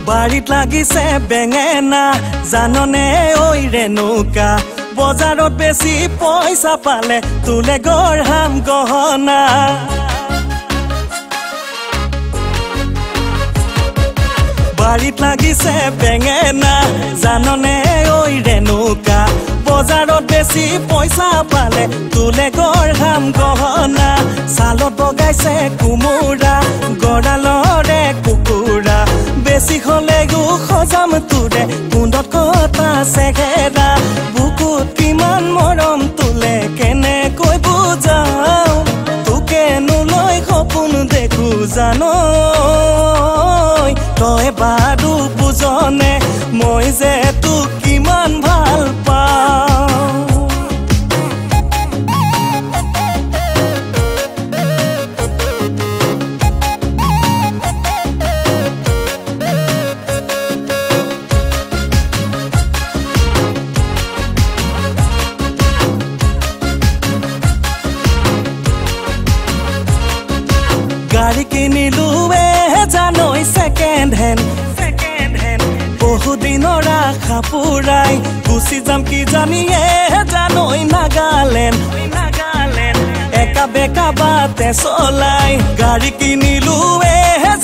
বাড়িত লাগিছে বেঙেনা জাননে ওই ৰেণুকা বজাৰত বেছি পইচা পালে তুলে গঢ়াম গহনা বাড়িত লাগিছে বেঙেনা জাননে ওই ৰেণুকা বজাৰত বেছি পইচা পালে তুলে গঢ়াম গহনা সালত বগাইছে কুমুৰা গড়ালৰে কুকুৰা বেছি হলে গু খজাম তুৰে কুণ্ডত কটা চেঘেৰা বুকুত কিমান মৰম তুলে কেনেকৈ বুজাও তোকে নুলৈ সপোন দেখো জানো তই বাৰু বুজনে মই যে তোক কিমান ভাল পাওঁ গাড়ি কিনিলো জানৈ সেকেন্ড হেণ্ড বহুদিনৰ আশা পুৰাই গুচি যাম কি জানিয়ে জানৈ নাগালেণ্ড একা বেকা বাটে চলাই গাড়ি কিনিলো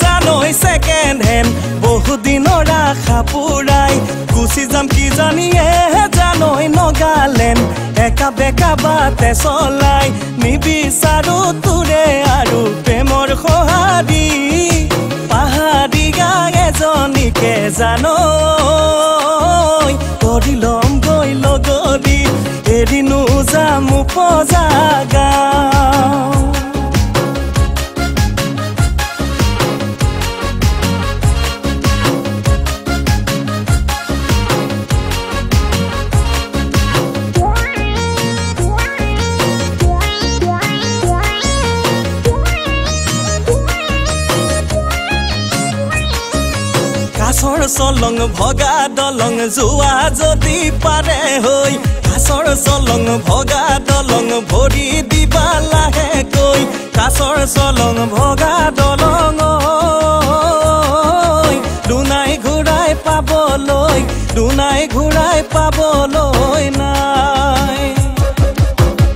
জানৈ সেকেন্ড হেণ্ড বহুদিনৰ আশা পুৰাই গুচি যাম কি জানিয়ে জানৈ নাগালেণ্ড একা বেকা বাটে চলাই নিবিচাৰো তোৰে আৰু প্ৰেমৰ সহাৰি পাহাৰি গায়ে জনিকে জানৈ কৰি লম গৈ লগৰি এদিনো যাম উপজাগা কাছৰ চলং ভগা দলং যোৱা যদি পাৰে হৈ কাছৰ চলং ভগা দলং ভৰি দিবা লাহেকৈ কাছৰ চলং ভগা দলং দুনাই ঘূৰাই পাবলৈ নাই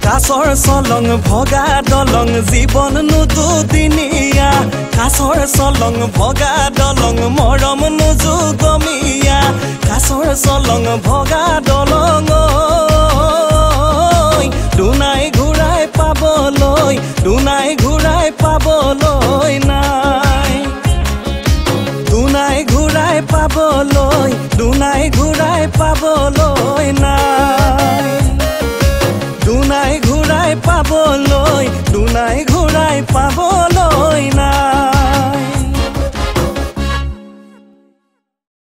কাছৰ চলং ভগা দলং জীৱন নুদুদিনীয়া কাছৰ চলং ভগা দলং মৰম নুজুগমীয়া কাছৰ চলং ভগা দলং দুনাই ঘূৰাই পাবলৈ নাই দুনাই ঘূৰাই পাবলৈ নাই দুনাই ঘূৰাই পাবলৈ নাই